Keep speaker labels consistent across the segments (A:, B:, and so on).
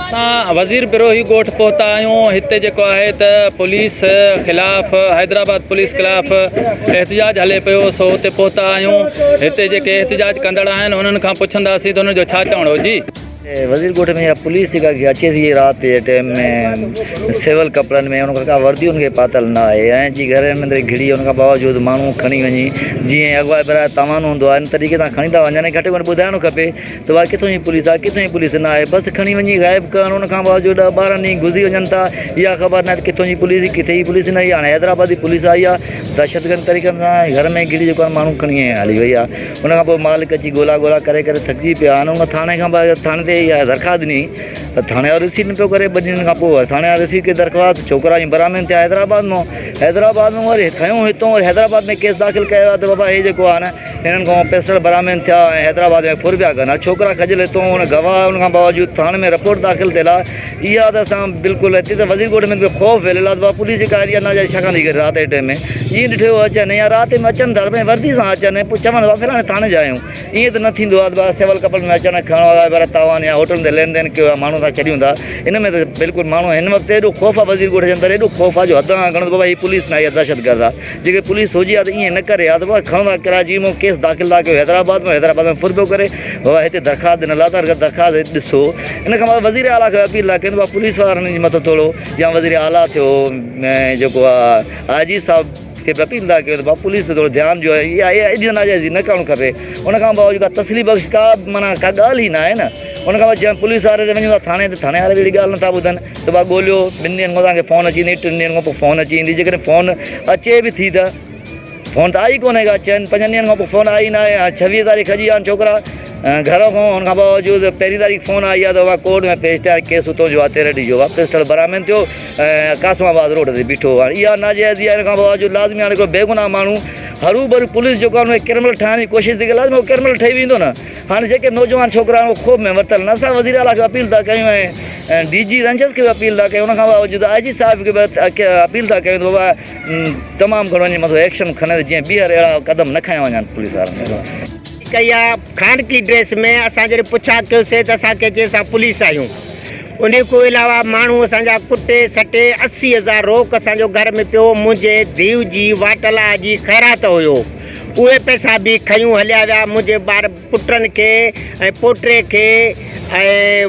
A: असां वज़ीर बिरोही ॻोठ पहुता आहियूं। हिते जेको आहे त पुलिस ख़िलाफ़ हैदराबाद पुलिस ख़िलाफ़ एहतिजाज हले पियो, सो हुते पहुता आहियूं। हिते जेके एहतिजाज कंदड़ आहिनि उन्हनि खां पुछंदासीं त उन्हनि जो छा चवणो। जी,
B: वज़ीर ॻोठ में पुलिस जेका अचे थी राति जे टाइम में सिविल कपिड़नि में, उन खां वर्दी उनखे पातल न आहे ऐं जी घर में अंदरि घिड़ी, उन खां बावजूदि माण्हू खणी वञी जीअं अॻुवाट बराए तवान हूंदो आहे इन तरीक़े सां खणी था वञनि। घटि में घटि ॿुधाइणो खपे त भाई किथां जी पुलिस आहे, किथां जी पुलिस न आहे। बसि खणी वञी ग़ाइबु करणु, उन खां बावजूदि 12 ॾींहं गुज़री वञनि था, इहा ख़बर न आहे किथां जी पुलिस, किथे जी पुलिस न आहे। हाणे हैदराबाद जी पुलिस आई आहे, दहशतगर्द तरीक़नि सां घर में घिड़ी जेको आहे माण्हू खणी हली वई आहे। उन खां पोइ मालिक अची ॻोल्हा करे थकिजी पिया। हाणे उन थाणे खां थाणे ते इहा दरख़्वास्त ॾिनी त थाणे वारो रिसीव न पियो करे। 2 ॾींहंनि खां पोइ थाणे वारो रिसीव के दरख़्वास्त, छोकिरा जी बरामद थिया हैदराबाद में वरी खयूं हितां वरी हैदराबाद में केस दाख़िल कयो आहे त बाबा हे जेको आहे न हिननि खां पिस्टल बरामद थिया ऐं हैदराबाद में फुर पिया कनि। छोकिरा खजल हितां हुन गवाह, उन खां बावजूदि थाणे में रिपोर्ट दाख़िल थियल आहे। इहा त असां बिल्कुलु हिते त वज़ीर ॻोठ में ख़ौफ़ फैलियल आहे त बाबा पुलिस जी कार्य न छा कंदी करे राति जे टाइम में ईअं ॾिठो अचनि या राति में अचनि था पंहिंजी वर्दी सां अचनि, पोइ चवनि बाबा फिलहाल थाणे जा आहियूं। ईअं त न थींदो आहे त सिविल कपिड़नि में अचनि, खणो आहे पर तव्हां या होटल ते लेन देन कयो आहे, माण्हू सां छॾियूं था। इन में त बिल्कुलु माण्हू हिन वक़्तु एॾो ख़ौफ़ आहे वज़ीर ॻोठ जे अंदरि, एॾो ख़ौफ़ आहे जो हद खां घणो बाबा हीअ पुलिस न आहे, इहा दहशतगर्द आहे। जेके पुलिस हुजे आहे त ईअं न करे आहे त बाबा खणो था कराची में केस दाख़िल था कयो हैदराबाद में फुर पियो करे बाबा हिते दरख़्वास्त ॾिनल आहे त दरख़्वास्त ॾिसो। इन खां पोइ वज़ीर आला खे अपील था कनि बाबा पुलिस वारनि जे मथां थोरो, या वज़ीर आला थियो जेको आहे आईजी साहिब खे बि अपील था कयो त बाबा पुलिस ते थोरो ध्यानु जो आहे, इहा एॾी नाजाइज़ी न करणु खपे। उन खां बावजूदि का तसली बख़्श का माना का ॻाल्हि ई न आहे न। उन खां पोइ जंहिं पुलिस वारे वञूं था थाणे ते, थाणे वारे बि अहिड़ी ॻाल्हि नथा ॿुधनि त भाउ ॻोल्हियो। 2 ॾींहंनि खां तव्हांखे फ़ोन अची वेंदी, 3 ॾींहंनि खां पोइ फ़ोन अची वेंदी। जेकॾहिं फ़ोन अचे बि थी त फ़ोन त आई कोन्हे का, 4-5 ॾींहंनि खां पोइ फ़ोन आई न आहे। 26 तारीख़ अची विया आहिनि छोकिरा घर खां। हुन खां बावजूदि 1 तारीख़ फ़ोन आई आहे त उहा कोर्ट में पेश थिया, केस उतो जो आहे 13 ॾींहं जो आहे, पिस्टल बरामद थियो ऐं कासमाबाद रोड ते बीठो आहे। इहा नाजाइज़ी आहे। इन खां बावजूदि लाज़मी हाणे हिकिड़ो बेगुनाह माण्हू हरू भरू पुलिस जेको आहे उनखे क्रिमिनल ठाहिण जी कोशिशि थी करे, लाज़मी उहो क्रिमिनल ठही वेंदो न। हाणे जेके नौजवान छोकिरा आहिनि उहे ख़ौफ़ में वरितल न। असां वज़ीर आला खे अपील था कयूं ऐं DG रंजस खे बि अपील था कयूं। उन खां बावजूदि IG साहिब खे बि अपील था कयूं त बाबा तमामु घणो वञी मथां एक्शन खणे जीअं ॿीहर अहिड़ा क़दम न खया वञनि पुलिस वारनि।
C: कया खान की ड्रेस में असां जॾहिं पुछा कयोसीं त असांखे चए असां पुलिस आहियूं। उन खां अलावा माण्हू असांजा कुटे सटे 80,000 रोक असांजो घर में पियो। मुंहिंजे धीउ जी वाटला जी ख़ैरात हुयो, उहे पैसा बि खयूं हलिया विया। मुंहिंजे ॿार पुटनि खे ऐं पोटे खे ऐं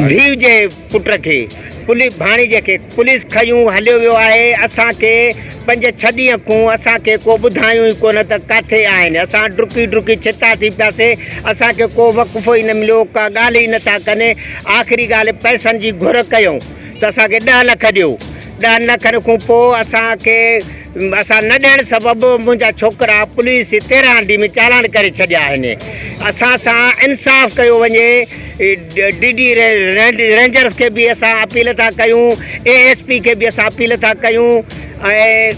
C: धीउ जे पुट खे भाणीजे खे पुलिस खयूं हलियो वियो आहे। असांखे 5-6 ॾींहं खां असांखे को ॿुधायूं ई कोन त किथे आहिनि। असां डुकी छिता थी पियासीं, असांखे को वक़फ़ो ई न मिलियो, का ॻाल्हि ई नथा कनि। आख़िरी ॻाल्हि पैसनि जी घुर कयूं त असांखे 10 लख ॾियो। 10 लखनि खां पोइ असां न ॾियणु सबबु मुंहिंजा छोकिरा पुलिस 13 ॾींहं में चालान करे छॾिया आहिनि। असां सां इंसाफ़ कयो वञे। DD रेंजर्स खे बि असां अपील था कयूं, ASP खे बि असां अपील था कयूं ऐं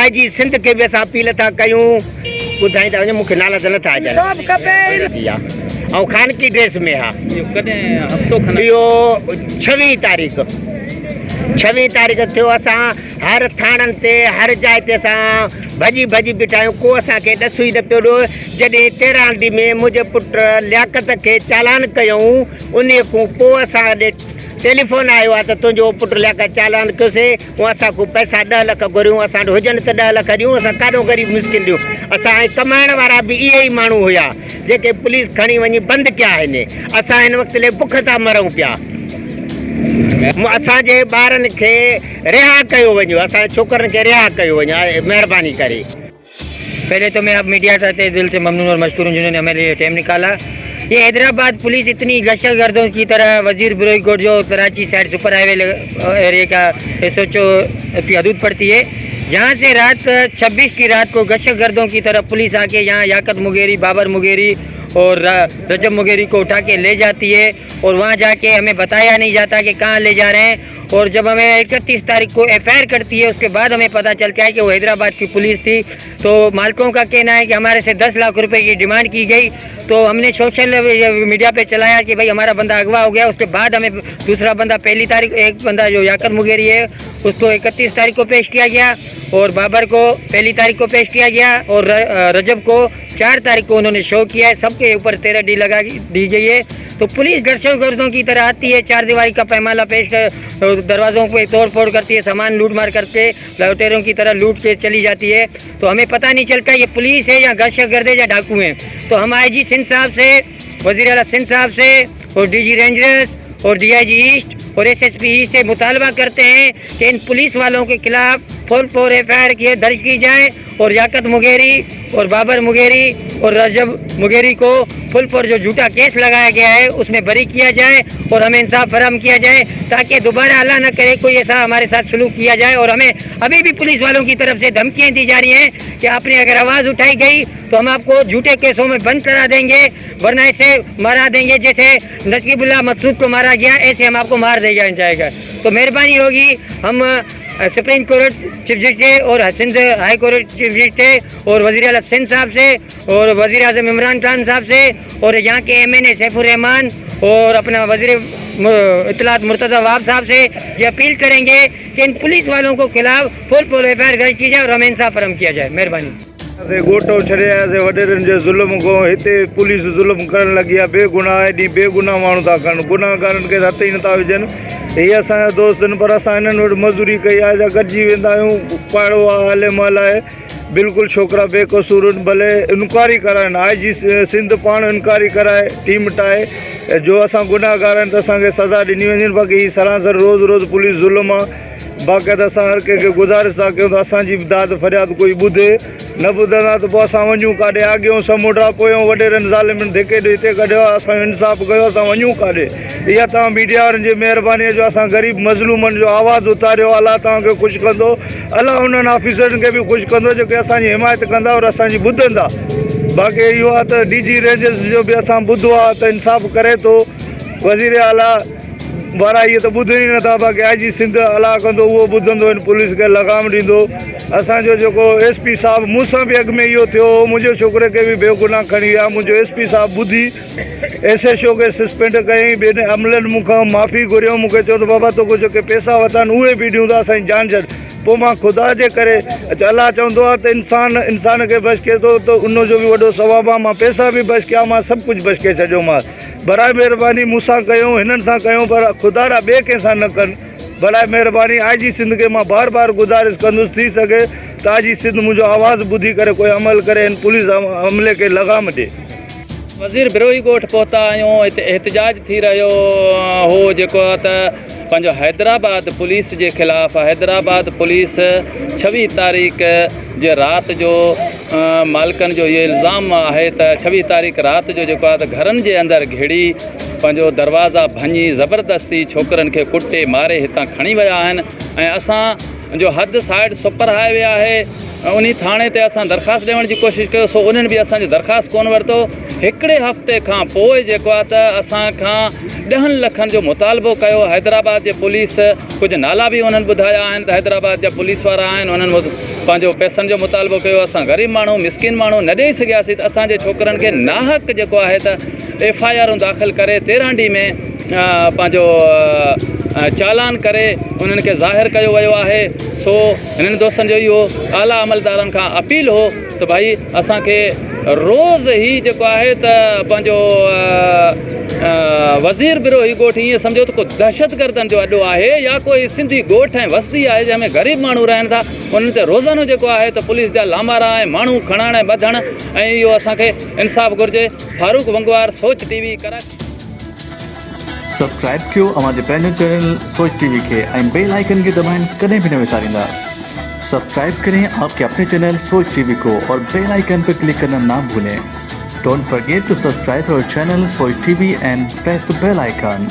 C: IG सिंध खे बि असां अपील था कयूं। ॿुधाईंदा वञो, मूंखे नाला त नथा अचनि। जी हा, ऐं खान की ड्रेस में हा। इहो 26 तारीख़ थियो। असां हर थाणनि ते हर जाइ ते असां भॼी बीठा आहियूं। को असांखे ॾसु ई न पियो ॾियो। जॾहिं 13 ॾींहं में मुंहिंजे पुट लियाकत खे चालान कयूं, उन खां पोइ असां ॾे टेलीफोन आयो आहे त तुंहिंजो पुट लियाकत चालान कयोसीं। उहो असांखां पैसा 10 लख घुरियूं। असां वटि हुजनि त 10 लख ॾियूं, असां काॾो ग़रीब मिसकिन ॾियूं। असां ऐं कमाइण वारा बि इहे ई माण्हू हुया जेके पुलिस खणी वञी बंदि कया आहिनि। असां हिन वक़्त लाइ बुख था मरूं पिया। असांजे ॿारनि खे रिहा कयो वञो, असांजे छोकिरनि खे रिहा कयो वञे महिरबानी करे।
D: पहले तो मैं आप मीडिया से दिल से ममनून और मशकूर हूँ जिन्होंने हमें लिए टाइम निकाला। ये हैदराबाद पुलिस इतनी दहशतगर्दों की तरह वज़ीर बिरोही ॻोठ जो Karachi side super highway area का SHO की हदूद पड़ती है, यहाँ से रात 26 की रात को दहशतगर्दों की तरह पुलिस आके यहाँ याकत मुगेरी, बाबर मुगेरी और रजब मुगेरी को उठा के ले जाती है और वहाँ जाके हमें बताया नहीं जाता कि कहाँ ले जा रहे हैं। और जब हमें 31 तारीख को FIR करती है, उसके बाद हमें पता चलता है कि वो हैदराबाद की पुलिस थी। तो मालिकों का कहना है कि हमारे से 10 लाख रुपए की डिमांड की गई। तो हमने सोशल मीडिया पे चलाया कि भाई हमारा बंदा अगवा हो गया। उसके बाद हमें दूसरा बंदा 1 तारीख, एक बंदा जो याकत मुगेरी है उसको 31 तारीख को पेश किया गया और बाबर को 1 तारीख को पेश किया गया और रजब को 4 तारीख को उन्होंने शो किया है। सब सबके ऊपर 13D लगा दी गई है। तो पुलिस दहशतगर्दों की तरह आती है, चार दीवारी का पैमाना पेश कर दरवाज़ों पे तोड़ फोड़ करती है, सामान लूट मार करके लुटेरों की तरह लूट के चली जाती है। तो हमें पता नहीं चलता ये पुलिस है या दहशतगर्द है या डाकू हैं। तो हम IG सिंध साहब से, वज़ीर आला सिंध साहब से और DG रेंजर्स और DIG ईस्ट और SSP ईस्ट से मुतालबा करते हैं कि इन पुलिस वालों के खिलाफ फुल फोर FIR की दर्ज की जाए और याकत मुगेरी और बाबर मुगेरी और रजब मुगेरी को फुल फोर जो झूठा केस लगाया गया है उसमें बरी किया जाए और हमें इंसाफ फराहम किया जाए, ताकि दोबारा अल्लाह न करे कोई ऐसा हमारे साथ सलूक किया जाए। और हमें अभी भी पुलिस वालों की तरफ से धमकियाँ दी जा रही हैं कि आपने अगर आवाज़ उठाई गई तो हम आपको झूठे केसों में बंद करा देंगे, वरना ऐसे मारा देंगे जैसे नकीबुल्लाह मकसूद को मारा गया, ऐसे हम आपको मार दिया जाएगा। तो मेहरबानी होगी, हम सुप्रीम कोर्ट चीफ जस्टिस और Sindh high court chief justice और वज़ीर आला सिंध साहब से और वज़ीर आज़म इमरान खान साहब से और यहाँ के MNA सैफुर रहमान और अपना वज़ीर इत्तलात मुर्तज़ा वहाब साहब से ये अपील करेंगे कि इन पुलिस वालों को खिलाफ फुल FIR दर्ज की जाए और हमें इंसाफ फराहम किया जाए। मेहरबानी।
E: गोटो छॾियासीं वॾेरनि जे ज़ुल्म खां, हिते पुलिस ज़ुल्म करण लॻी आहे, बेगुनाह ॾींहुं बेगुनाह माण्हू था कनि, गुनाहगारनि खे हथ ई नथा विझनि। हीअ असांजा दोस्त आहिनि, पर असां हिननि वटि मज़दूरी कई आहे, जा गॾिजी वेंदा आहियूं, पाड़ो आहे, हले महल आहे, बिल्कुलु छोकिरा बेक़सूर आहिनि। भले इनक्वायरी कराइनि, IG सिंध पाण इनक्वायरी कराए, टीम ठाहे, जो असां गुनाहगार आहिनि त असांखे सज़ा ॾिनी वञे। बाक़ी हीअ सरासर रोज़ रोज़ पुलिस ज़ुल्म आहे। बाक़ाइदा असां हर कंहिंखे गुज़ारिश था कयूं त असांजी बि दाद फ़रियाद कोई ॿुधे, न ॿुधंदा त पोइ असां वञूं काॾे, अॻियों समुंडा पोयों वॾेरनि ज़ालिमनि धिके ॾे हिते कढियो, असांजो इंसाफ़ कयो, असां वञूं काॾे। इहा तव्हां मीडिया वारनि जी महिरबानी जो असां ग़रीब मज़लूमनि जो आवाज़ु उतारियो, अलाह तव्हांखे ख़ुशि कंदो, अलाह उन्हनि ऑफिसरनि खे बि ख़ुशि कंदो जेके असांजी हिमायत कंदा और असांजी ॿुधंदा। बाक़ी इहो आहे त DG रेंजर्स जो बि असां ॿुधो आहे त इंसाफ़ करे थो, वज़ीर आला वारा इहे त ॿुधनि ई नथा। बाक़ी IG सिंध अलाह कंदो, उहो ॿुधंदो, हिन पुलिस खे लगाम ॾींदो। असांजो जेको SP साहब, मूंसां बि अॻु में इहो थियो, मुंहिंजे छोकिरे खे बि बेगुनाह खणी विया, मुंहिंजो SP साहब ॿुधी SHO खे सस्पेंड कयईं, ॿियनि अमलनि मूंखां माफ़ी घुरियो, मूंखे चयो त बाबा तोखे जेके पैसा वरिता आहिनि उहे बि ॾियूं था, असांजी जान छॾ। पोइ मां ख़ुदा जे करे, अलाह चवंदो आहे त इंसान खे बच के थो त उनजो बि वॾो सवाबु आहे। मां पैसा बि बच कया, मां सभु कुझु बच के छॾियोमांसि। बराए महिरबानी मूंसां कयूं, हिननि सां कयूं, पर ख़ुदा ॾा ॿिए कंहिंसां न कनि। बराए महिरबानी IG सिंध खे मां बार बार गुज़ारिश कंदुसि, थी सघे त IG सिंध मुंहिंजो आवाज़ु ॿुधी करे कोई अमल करे, हिन पुलिस अमले खे लगाम ॾिए।
A: वज़ीर बिरोही ॻोठ पहुता आहियूं, हिते एहतजाज थी रहियो हो जेको आहे त पंहिंजो हैदराबाद पुलिस जे ख़िलाफ़ु। हैदराबाद पुलिस 26 तारीख़ जे राति जो मालिकनि जो इहो इल्ज़ाम आहे त 26 तारीख़ राति जो जेको आहे त घरनि जे अंदरि घिड़ी पंहिंजो दरवाज़ा भञी ज़बरदस्ती छोकिरनि खे कुटे मारे हितां खणी विया आहिनि। ऐं असां जो हद साइड सुपर हाईवे आहे उन थाणे ते असां दरख़्वास्त ॾियण जी कोशिशि कयो, सो उन्हनि बि असांजी दरख़्वास्त कोन वरितो। हिकिड़े हफ़्ते खां पोइ जेको आहे त असां खां 10 लखनि जो मुतालबो कयो। हैदराबाद जे पुलिस, कुझु नाला बि उन्हनि ॿुधाया आहिनि त हैदराबाद जा पुलिस वारा आहिनि, उन्हनि पंहिंजो पैसनि जो मुतालबो कयो। असां ग़रीब माण्हू, मिसकिन माण्हू न ॾेई सघियासीं त असांजे छोकिरनि खे नाहक जेको आहे त FIR दाख़िल करे 13D में पंहिंजो चालान करे उन्हनि खे ज़ाहिर कयो वियो आहे। सो हिननि दोस्तनि जो इहो आला अमलदारनि खां अपील हो त भाई असांखे रोज़ ई जेको आहे त पंहिंजो वज़ीर बिरोही ॻोठ ईअं सम्झो त को दहशतगर्दनि जो अॾो आहे या कोई सिंधी ॻोठ ऐं वस्ती आहे जंहिंमें ग़रीब माण्हू रहनि था, उन्हनि ते रोज़ानो जेको आहे त पुलिस जा लामारा ऐं माण्हू खणण ऐं ॿधण, ऐं इहो असांखे इंसाफ़ घुरिजे। फारूक वंगवार, सोच TV, कराची।
F: सब्सक्राइब कयो हमारे पैनल चैनल सोच TV के ऐं बेल आइकन के दबाएं, कदें भी न विसारींदा। सब्सक्राइब करें आपके अपने चैनल सोच TV को और बेल आइकन पर क्लिक करना ना भूलें। Don't forget to subscribe our channel Soch TV and press the bell icon.